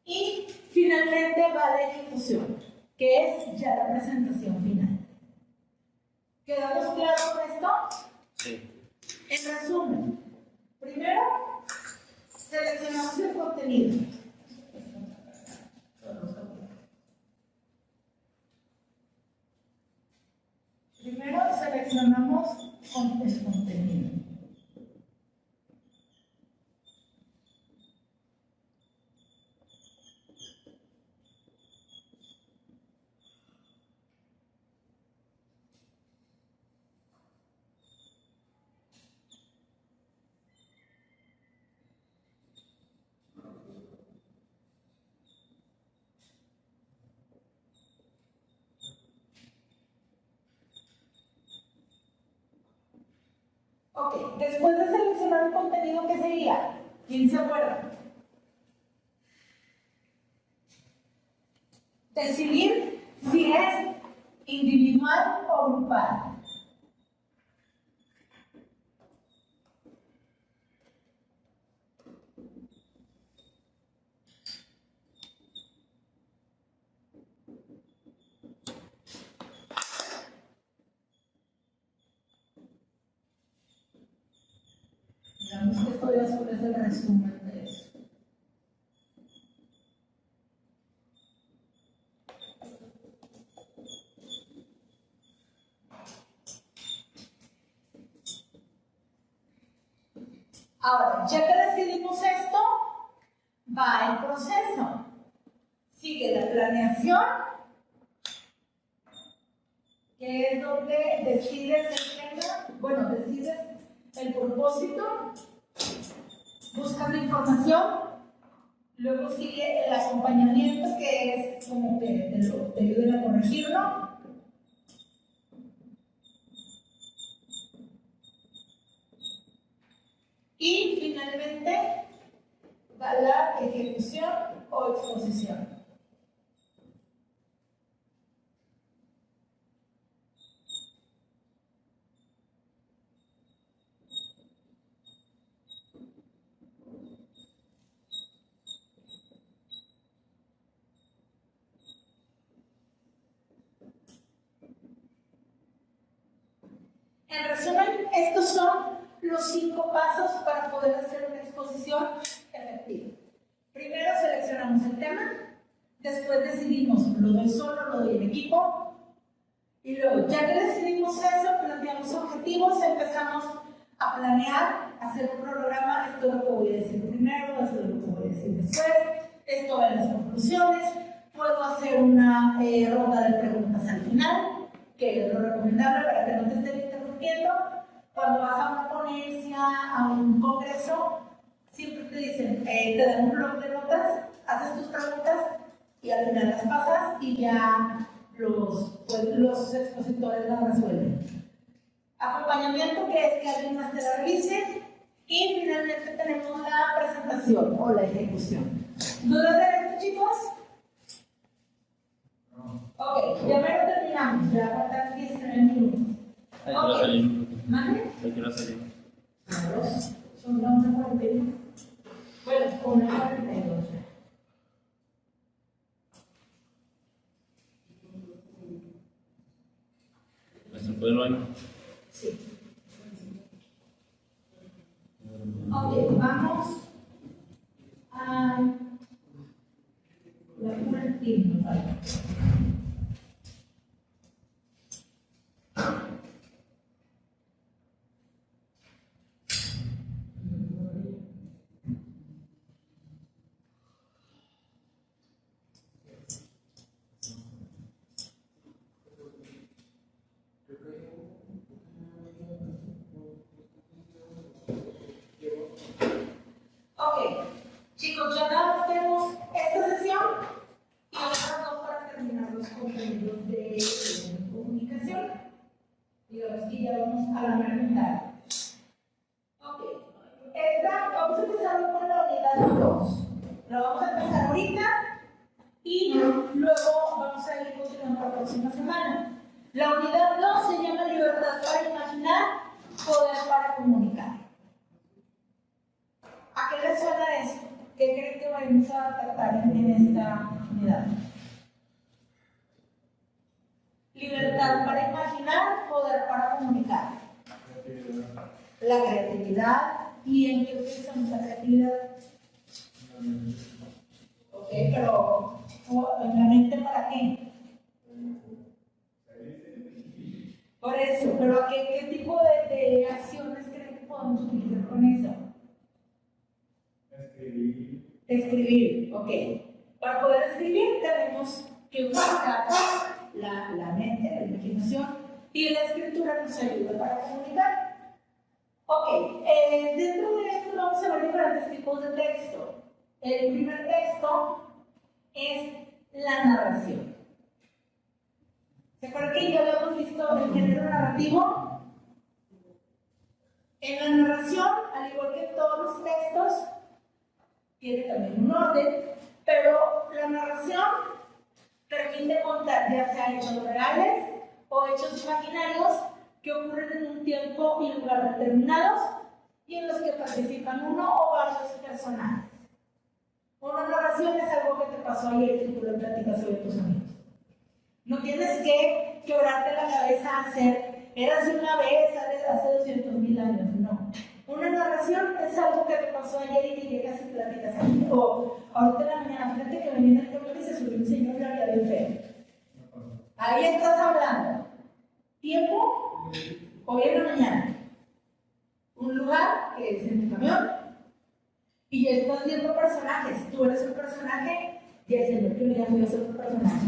Y finalmente va la ejecución, que es ya la presentación final. ¿Quedamos claros con esto? Sí. En resumen, primero seleccionamos el contenido. Primero seleccionamos el contenido. Ok, después de seleccionar el contenido, ¿qué sería? ¿Quién se acuerda? Decidir si es individual o grupal. Digamos que esto ya solo es el resumen de eso. Ahora, ya que decidimos esto, va el proceso. Sigue la planeación, que es donde decides el tema, bueno, decides el propósito, buscas la información, Luego sigue el acompañamiento, que es como que te ayuden a corregirlo. Y finalmente va la ejecución o exposición. En resumen, estos son los 5 pasos para poder hacer una exposición efectiva. Primero seleccionamos el tema, después decidimos, lo doy solo, lo doy en equipo, y luego, ya que decidimos eso, planteamos objetivos, empezamos a planear, a hacer un programa. Esto es lo que voy a decir primero, esto es lo que voy a decir después, esto va en las conclusiones. Puedo hacer una ronda de preguntas al final, que es lo recomendable para que no te estén interrumpiendo. Cuando vas a una ponencia, a un congreso, siempre te dicen, te dan un blog de notas, haces tus preguntas y al final las pasas y ya los expositores las resuelven. Acompañamiento, que es que alguien más te la revise. Y finalmente tenemos la presentación o la ejecución. ¿Dudas de esto, chicos? Ok, ya me lo terminamos, ya faltan 19 minutos. Ahí quiero salir. ¿Mande? Ahí quiero salir. Son las 1:41. Bueno, 1:42. ¿Se puede el baño? Sí. Ok, vamos a la última parte. Ok, chicos, ya nada más tenemos esta sesión y otras 2 para terminar los contenidos de comunicación. Digamos que ya vamos a la mitad. Ok, vamos a empezar con la unidad 2. Lo vamos a empezar ahorita y luego vamos a ir continuando la próxima semana. La unidad 2 se llama libertad para imaginar, poder para comunicar. ¿A qué les suena eso? ¿Qué creen que vamos a tratar en esta unidad? Libertad para imaginar, poder para comunicar. La creatividad. ¿Y en qué utilizamos la creatividad? Ok, pero ¿en la mente para qué? Por eso, pero ¿a qué tipo de acciones creen que podemos utilizar con eso? Escribir, ok. Para poder escribir tenemos que utilizar la mente, la imaginación, y la escritura nos ayuda para comunicar. Ok, dentro de esto vamos a ver diferentes tipos de texto. El primer texto es la narración. ¿Se acuerdan que ya habíamos visto el género narrativo? En la narración, al igual que en todos los textos, tiene también un orden, pero la narración permite contar ya sea hechos reales o hechos imaginarios que ocurren en un tiempo y lugar determinados y en los que participan uno o varios personajes. Una narración es algo que te pasó ayer y tú lo platicas hoy a tus amigos. No tienes que quebrarte la cabeza a hacer, eras una vez hace 200,000 años, no. Una narración es algo que te pasó ayer y que llegas y platicas aquí. O ahorita en la mañana, fíjate que venía en el camino y se subió un señor y había bien feo. Ahí estás hablando. Tiempo, hoy en la mañana. Un lugar, que es en el camión. Y ya estás viendo personajes. Tú eres un personaje y el señor que venía fue otro personaje.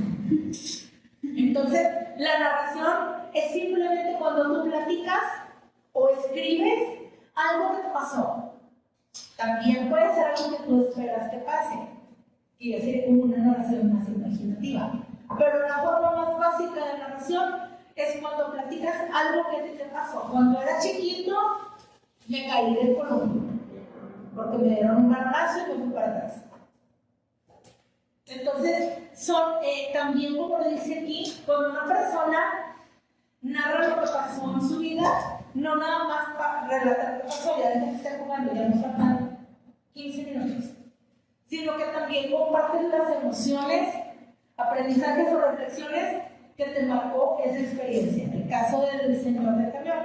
Entonces, la narración es simplemente cuando tú platicas o escribes algo que te pasó. También puede ser algo que tú esperas que pase. que ya sería como una narración más imaginativa. Pero la forma más básica de narración es cuando platicas algo que te pasó. Cuando era chiquito, me caí del columpio, porque me dieron un balonazo y me fui para atrás. Entonces, son también, como lo dice aquí, cuando una persona narra lo que pasó en su vida, no nada más para relatar lo que pasó, ya desde que está jugando, ya nos faltan 15 minutos, sino que también comparten las emociones, aprendizajes o reflexiones que te marcó esa experiencia. En el caso del señor del camión,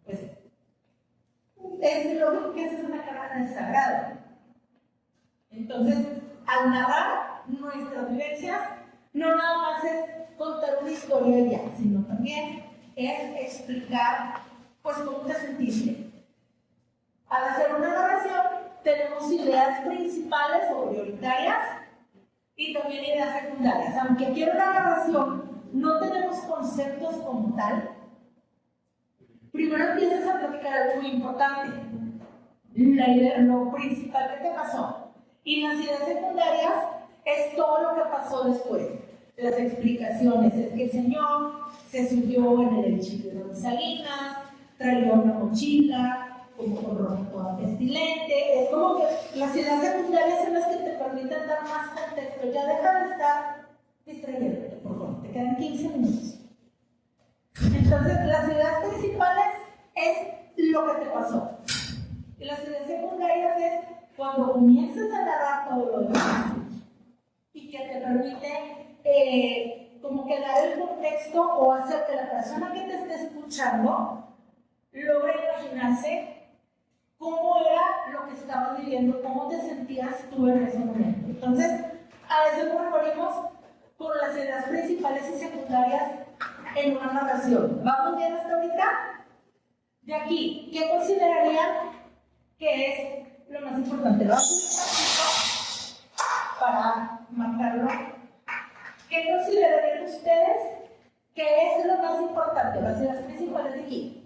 pues es lógico que esa es una carrera de sagrado. Entonces, al narrar nuestras vivencias, no nada más es contar una historia y ya, sino también es explicar, pues, cómo te sentiste. Al hacer una narración, tenemos ideas principales o prioritarias y también ideas secundarias. Aunque aquí en una narración no tenemos conceptos como tal, primero empiezas a platicar algo muy importante, la idea, lo principal que te pasó. Y las ideas secundarias es todo lo que pasó después. Las explicaciones es que el señor se subió en el chile de Salinas, traía una mochila, como con ropa toda pestilente. Es como que las ideas secundarias son las que te permiten dar más contexto. Ya deja de estar distrayéndote, por favor. Te quedan 15 minutos. Entonces, las ideas principales es lo que te pasó. Y las ideas secundarias es cuando comienzas a narrar todo lo demás y que te permite como que dar el contexto o hacer que la persona que te esté escuchando logre imaginarse cómo era lo que estabas viviendo, cómo te sentías tú en ese momento. Entonces, a eso nos referimos con las ideas principales y secundarias en una narración. ¿Vamos bien hasta ahorita? De aquí, ¿qué considerarían que es lo más importante? Lo más para marcarlo. ¿Qué considerarían ustedes que es lo más importante? Las ideas principales de aquí.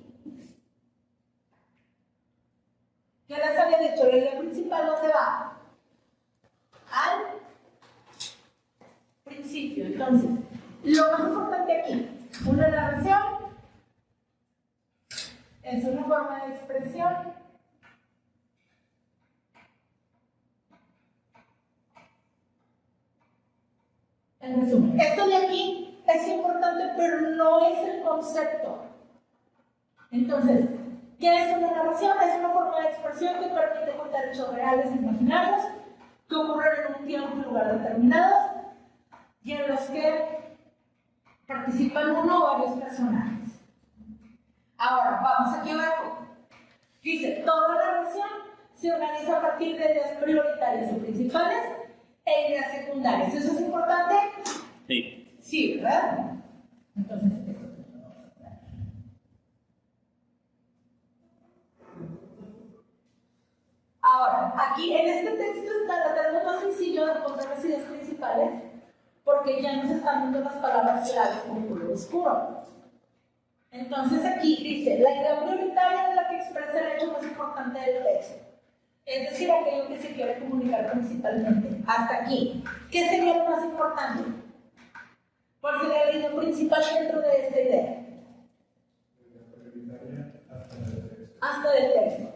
¿Qué les había dicho? La idea principal, ¿dónde va? Al principio. Entonces, lo más importante aquí, una narración es una forma de expresión en resumen. Esto de aquí es importante, pero no es el concepto. Entonces, ¿qué es una narración? Es una forma de expresión que permite contar hechos reales e imaginarios que ocurren en un tiempo y lugar determinados y en los que participan uno o varios personajes. Ahora, vamos aquí abajo. Dice, toda narración se organiza a partir de ideas prioritarias o principales e ideas secundarias. ¿Eso es importante? Sí. Sí, ¿verdad? Entonces, ahora, aquí en este texto está la tarea más sencillo de encontrar las ideas principales, porque ya nos están dando las palabras claves con color oscuro. Entonces aquí dice, la idea prioritaria es la que expresa el hecho más importante del texto. Es decir, aquello que se quiere comunicar principalmente. Hasta aquí. ¿Qué sería lo más importante? ¿Cuál sería la idea principal dentro de esta idea? Hasta del texto.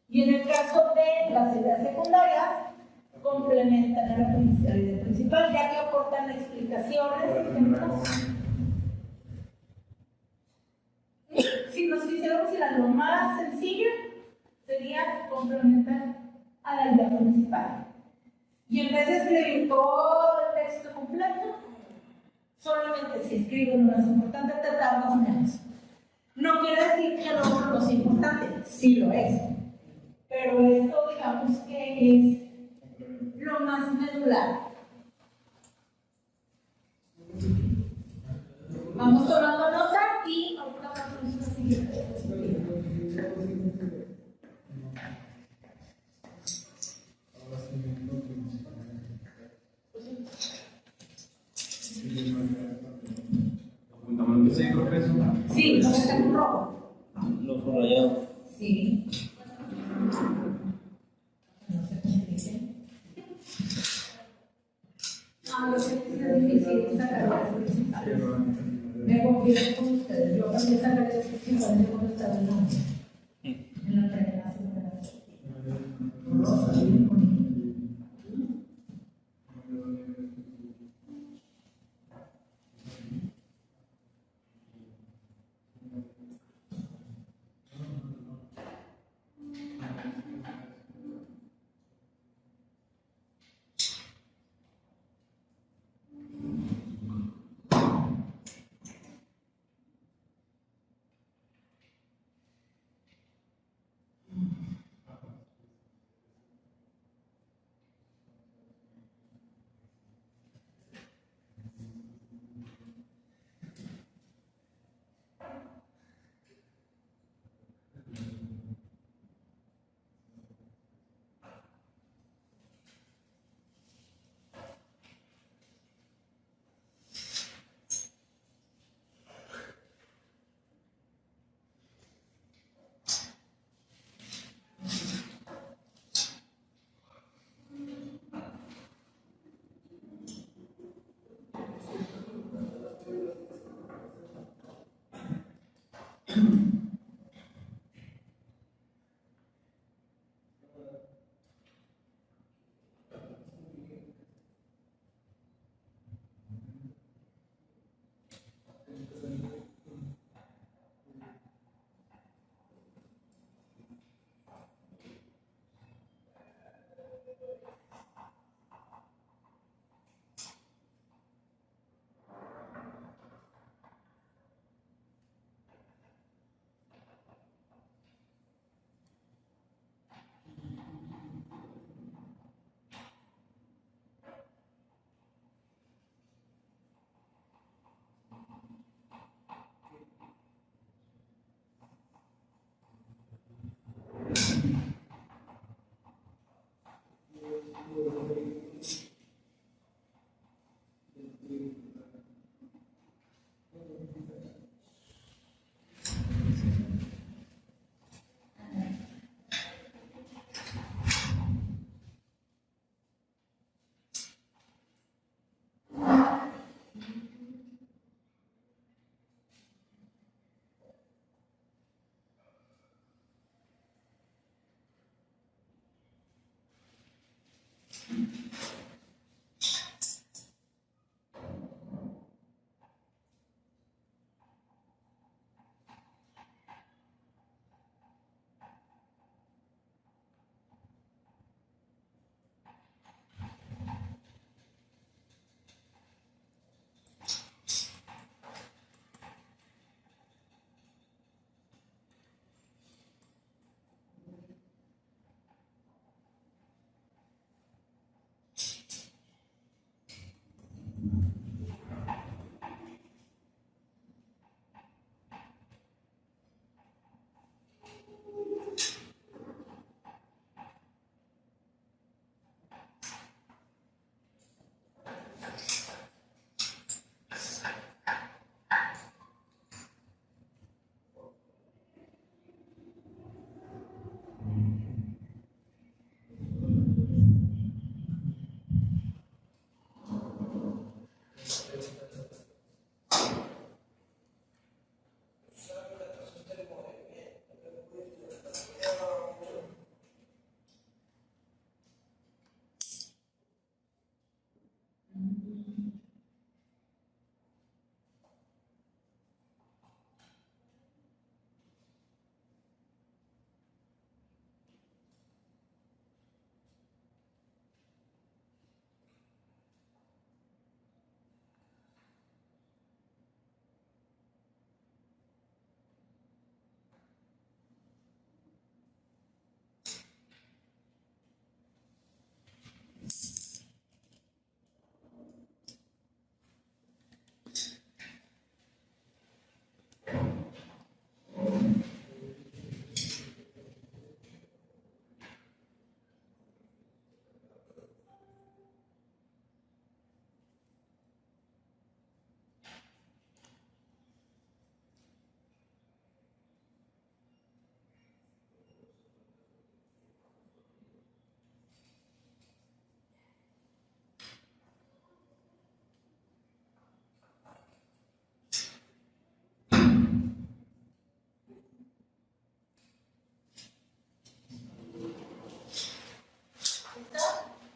Y en el caso de las ideas secundarias, complementan a la idea principal, ya que aportan explicaciones, ejemplos. Si nos quisiéramos ir a lo más sencillo, sería complementar a la idea principal. Y en vez de escribir todo el texto completo, solamente si escriben lo más importante, te tardas menos. No quiere decir que no lo sea importante, sí lo es. Pero esto, digamos que es lo más medular. Vamos tomando nota y ahorita vamos a la siguiente. ¿Apuntamos lo que se dijo eso? Sí, lo que está en rojo. Los subrayados. Sí. Ah, lo que es difícil sacar las principales. Me confío con ustedes. Yo también sacaré las principales cuando estaba en la primera semana. Rosa, bien bonito.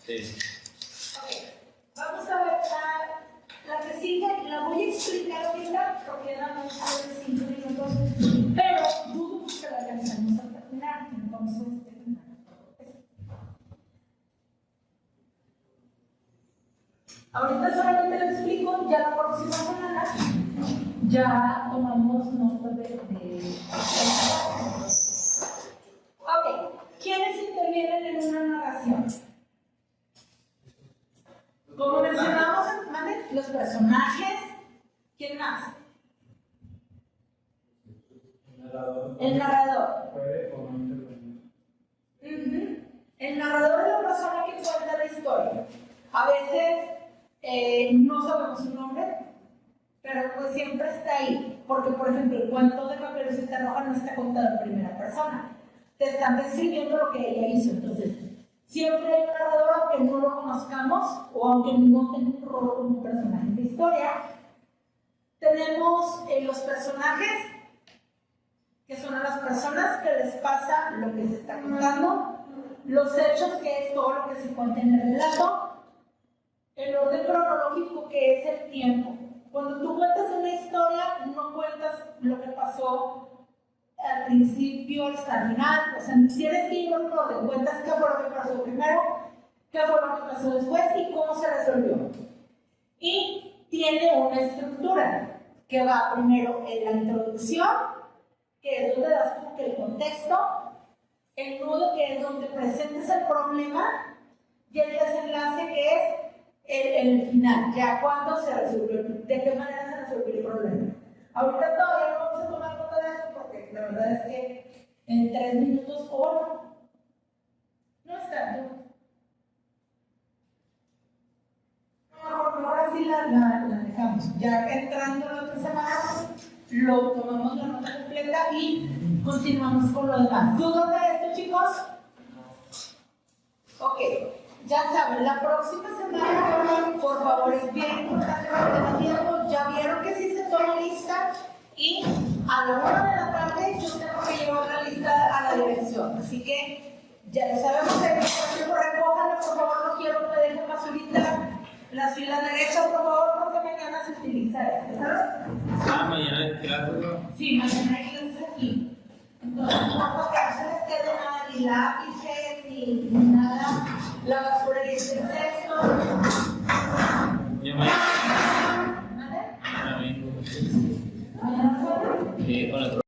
Sí. Ok, vamos a ver la que sigue, la voy a explicar ahorita porque eran más de 5 minutos, pero dudo que la alcancemos a terminar, entonces ahorita solamente lo explico, ya la próxima semana ya tomamos nota de... Ok, ¿quiénes intervienen en una narración? Como mencionamos antes, los personajes, ¿quién más? El narrador. El narrador es la persona que cuenta la historia. A veces no sabemos su nombre, pero pues siempre está ahí. Porque, por ejemplo, el cuento de Caperucita Roja no está contado en primera persona. Te están describiendo lo que ella hizo. Entonces, siempre hay un narrador, aunque no lo conozcamos o aunque no tenga un rol como un personaje de historia. Tenemos los personajes, que son a las personas que les pasa lo que se está contando, los hechos, que es todo lo que se cuenta en el relato, el orden cronológico, que es el tiempo. Cuando tú cuentas una historia, no cuentas lo que pasó al principio hasta el final, o sea, tienes que ir por orden, cuentas qué fue lo que pasó primero, qué fue lo que pasó después y cómo se resolvió. Y tiene una estructura que va primero en la introducción, que es donde das como que el contexto, el nudo, que es donde presentas el problema, y el desenlace, que es el final, ya cuando se resolvió, de qué manera se resolvió el problema. Ahorita todavía no vamos a tomar nota de esto porque la verdad es que en 3 minutos o no es tanto. Mejor así la dejamos. Ya entrando la otra semana, lo tomamos la nota completa y continuamos con lo demás. ¿Dudas de esto, chicos? Ok, ya saben, la próxima semana, por favor, es bien importante que tengan tiempo. Ya vieron que sí se toma lista y a la 1 de la tarde yo tengo que llevar la lista a la dirección. Así que ya lo sabemos, recójanlo, por favor, no quiero que me dejen basurita. Las filas derechas, por favor, porque mañana se utiliza esto, ¿sabes? Mañana hay clases. Sí, mañana hay clases aquí. Entonces, no se les quede nada, ni lápices, ni nada. La basura y el cesto. Yo mañana. ¿Vale? Mañana vengo. ¿Mañana fuera? Sí, con el